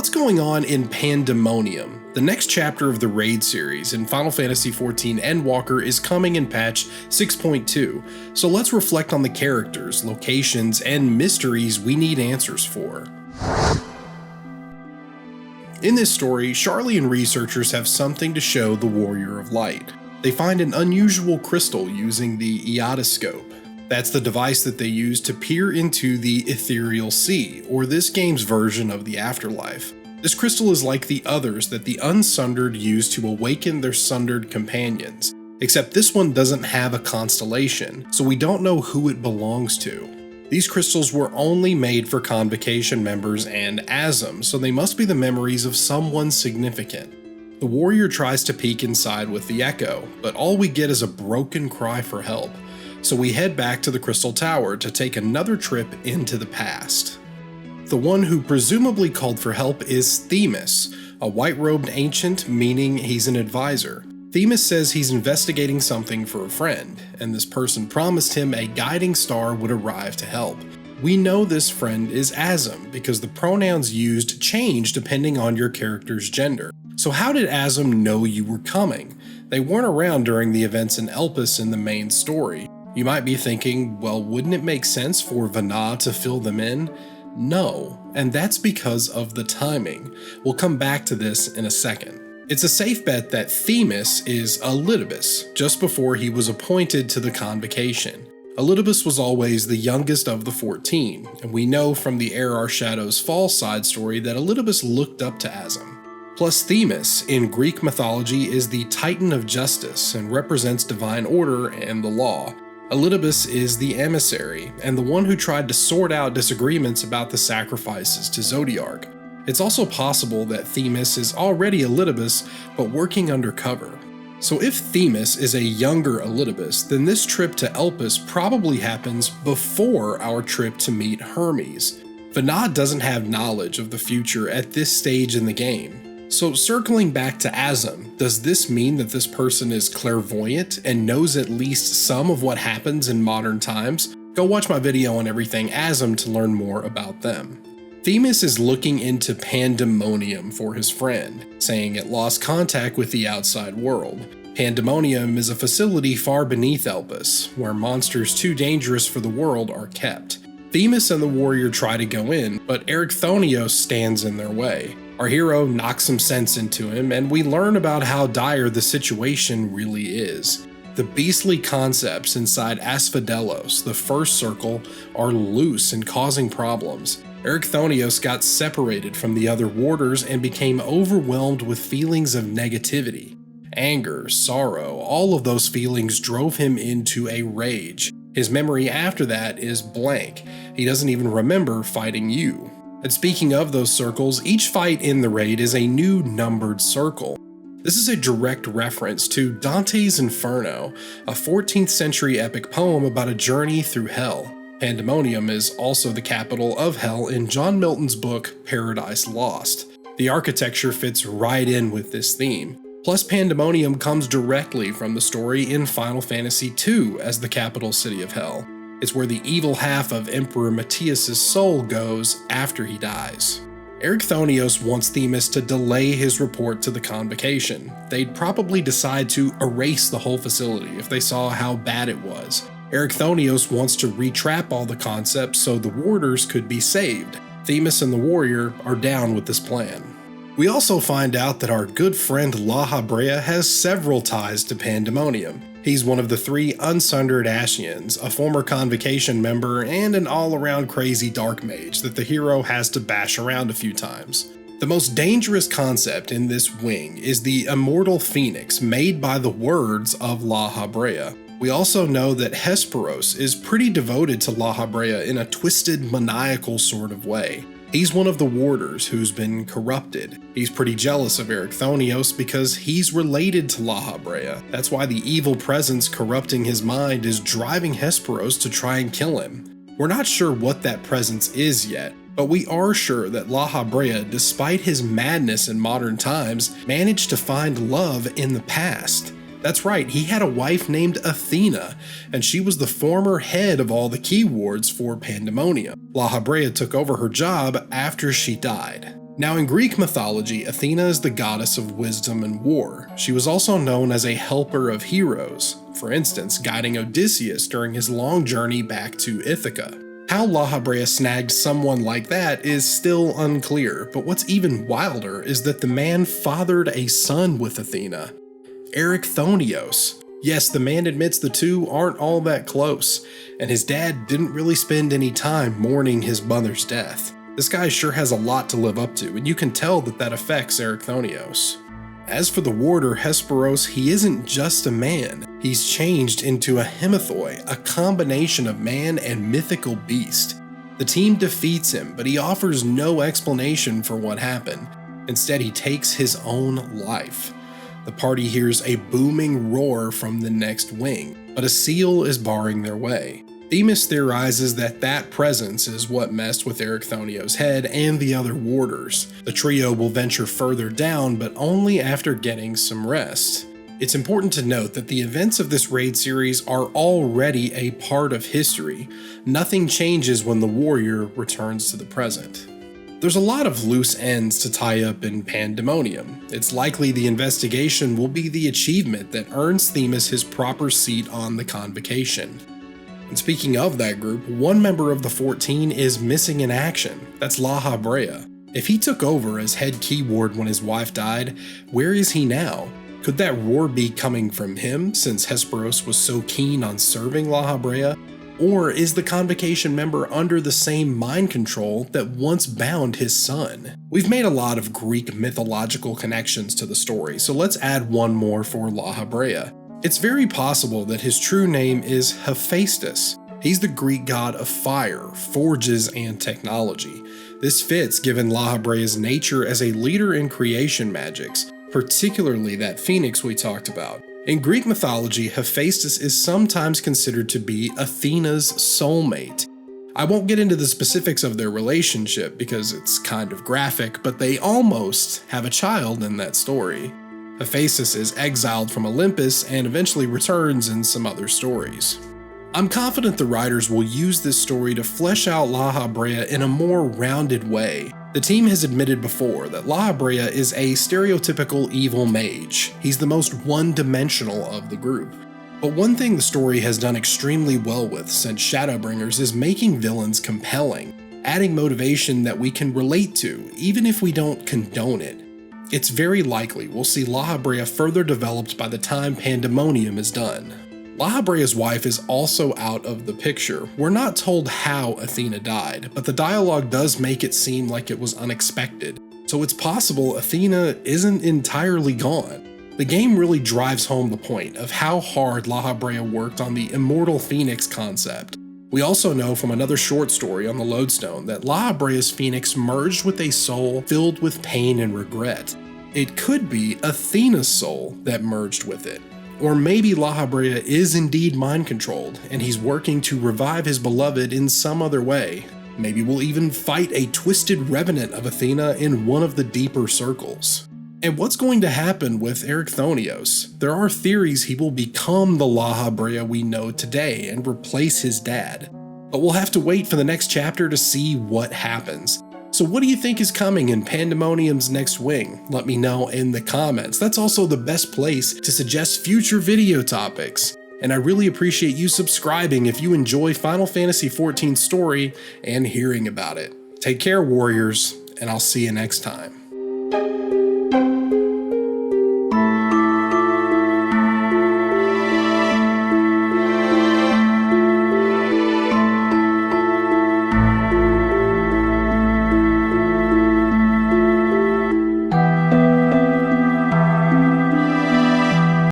what's going on in Pandaemonium? The next chapter of the Raid series in Final Fantasy XIV Endwalker is coming in patch 6.2, so let's reflect on the characters, locations, and mysteries we need answers for. In this story, Charlie and researchers have something to show the Warrior of Light. They find an unusual crystal using the emet-selch. That's the device that they use to peer into the ethereal sea, or this game's version of the afterlife. This crystal is like the others that the Unsundered use to awaken their sundered companions, except this one doesn't have a constellation, so we don't know who it belongs to. These crystals were only made for Convocation members and Asm, so they must be the memories of someone significant. The warrior tries to peek inside with the echo, but all we get is a broken cry for help. So we head back to the Crystal Tower to take another trip into the past. The one who presumably called for help is Themis, a white-robed ancient, meaning he's an advisor. Themis says he's investigating something for a friend, and this person promised him a guiding star would arrive to help. We know this friend is Asm because the pronouns used change depending on your character's gender. So how did Asm know you were coming? They weren't around during the events in Elpis in the main story. You might be thinking, well, wouldn't it make sense for Vanna to fill them in? No, and that's because of the timing. We'll come back to this in a second. It's a safe bet that Themis is Elidibus, just before he was appointed to the Convocation. Elidibus was always the youngest of the 14, and we know from the Air Our Shadows Fall side story that Elidibus looked up to Asm. Plus, Themis, in Greek mythology, is the Titan of Justice and represents divine order and the law. Elidibus is the emissary, and the one who tried to sort out disagreements about the sacrifices to Zodiark. It's also possible that Themis is already Elidibus, but working undercover. So if Themis is a younger Elidibus, then this trip to Elpis probably happens before our trip to meet Hermes. Vanna doesn't have knowledge of the future at this stage in the game. So circling back to Asm, does this mean that this person is clairvoyant and knows at least some of what happens in modern times? Go watch my video on everything Asm to learn more about them. Themis is looking into Pandaemonium for his friend, saying it lost contact with the outside world. Pandaemonium is a facility far beneath Elpis, where monsters too dangerous for the world are kept. Themis and the warrior try to go in, but Erichthonios stands in their way. Our hero knocks some sense into him, and we learn about how dire the situation really is. The beastly concepts inside Asphodelos, the first circle, are loose and causing problems. Erichthonios got separated from the other warders and became overwhelmed with feelings of negativity. Anger, sorrow, all of those feelings drove him into a rage. His memory after that is blank. He doesn't even remember fighting you. And speaking of those circles, each fight in the raid is a new numbered circle. This is a direct reference to Dante's Inferno, a 14th century epic poem about a journey through hell. Pandaemonium is also the capital of hell in John Milton's book Paradise Lost. The architecture fits right in with this theme. Plus, Pandaemonium comes directly from the story in Final Fantasy II as the capital city of hell. It's where the evil half of Emperor Matthias' soul goes after he dies. Erichthonios wants Themis to delay his report to the Convocation. They'd probably decide to erase the whole facility if they saw how bad it was. Erichthonios wants to retrap all the concepts so the warders could be saved. Themis and the warrior are down with this plan. We also find out that our good friend La Habrea has several ties to Pandaemonium. He's one of the 3 Unsundered Ascians, a former Convocation member, and an all-around crazy dark mage that the hero has to bash around a few times. The most dangerous concept in this wing is the immortal phoenix made by the words of La Habrea. We also know that Hesperos is pretty devoted to La Habrea in a twisted, maniacal sort of way. He's one of the warders who's been corrupted. He's pretty jealous of Erichthonios because he's related to La Habrea. That's why the evil presence corrupting his mind is driving Hesperos to try and kill him. We're not sure what that presence is yet, but we are sure that La Habrea, despite his madness in modern times, managed to find love in the past. That's right, he had a wife named Athena, and she was the former head of all the key wards for Pandaemonium. La Habrea took over her job after she died. Now, in Greek mythology, Athena is the goddess of wisdom and war. She was also known as a helper of heroes, for instance, guiding Odysseus during his long journey back to Ithaca. How La Habrea snagged someone like that is still unclear, but what's even wilder is that the man fathered a son with Athena, Erichthonios. Yes, the man admits the two aren't all that close, and his dad didn't really spend any time mourning his mother's death. This guy sure has a lot to live up to, and you can tell that affects Erichthonios. As for the warder Hesperos, he isn't just a man. He's changed into a hemithoi, a combination of man and mythical beast. The team defeats him, but he offers no explanation for what happened. Instead, he takes his own life. The party hears a booming roar from the next wing, but a seal is barring their way. Themis theorizes that presence is what messed with Erichthonios' head and the other warders. The trio will venture further down, but only after getting some rest. It's important to note that the events of this raid series are already a part of history. Nothing changes when the warrior returns to the present. There's a lot of loose ends to tie up in Pandaemonium. It's likely the investigation will be the achievement that earns Themis his proper seat on the convocation. And speaking of that group, one member of the 14 is missing in action. That's La Habrea. If he took over as head keyword when his wife died, where is he now? Could that roar be coming from him, since Hesperos was so keen on serving La Habrea? Or is the convocation member under the same mind control that once bound his son? We've made a lot of Greek mythological connections to the story, so let's add one more for La Habrea. It's very possible that his true name is Hephaestus. He's the Greek god of fire, forges, and technology. This fits given La Habrea's nature as a leader in creation magics, particularly that phoenix we talked about. In Greek mythology, Hephaestus is sometimes considered to be Athena's soulmate. I won't get into the specifics of their relationship because it's kind of graphic, but they almost have a child in that story. Hephaestus is exiled from Olympus and eventually returns in some other stories. I'm confident the writers will use this story to flesh out La Habrea in a more rounded way. The team has admitted before that La Habrea is a stereotypical evil mage. He's the most one-dimensional of the group. But one thing the story has done extremely well with since Shadowbringers is making villains compelling, adding motivation that we can relate to, even if we don't condone it. It's very likely we'll see La Habrea further developed by the time Pandaemonium is done. La Habrea's wife is also out of the picture. We're not told how Athena died, but the dialogue does make it seem like it was unexpected, so it's possible Athena isn't entirely gone. The game really drives home the point of how hard La Habrea worked on the immortal phoenix concept. We also know from another short story on the Lodestone that La Habrea's phoenix merged with a soul filled with pain and regret. It could be Athena's soul that merged with it. Or maybe La Habrea is indeed mind-controlled, and he's working to revive his beloved in some other way. Maybe we'll even fight a twisted revenant of Athena in one of the deeper circles. And what's going to happen with Erichthonios? There are theories he will become the La Habrea we know today and replace his dad. But we'll have to wait for the next chapter to see what happens. So what do you think is coming in Pandaemonium's next wing? Let me know in the comments. That's also the best place to suggest future video topics. And I really appreciate you subscribing if you enjoy Final Fantasy XIV story and hearing about it. Take care, warriors, and I'll see you next time.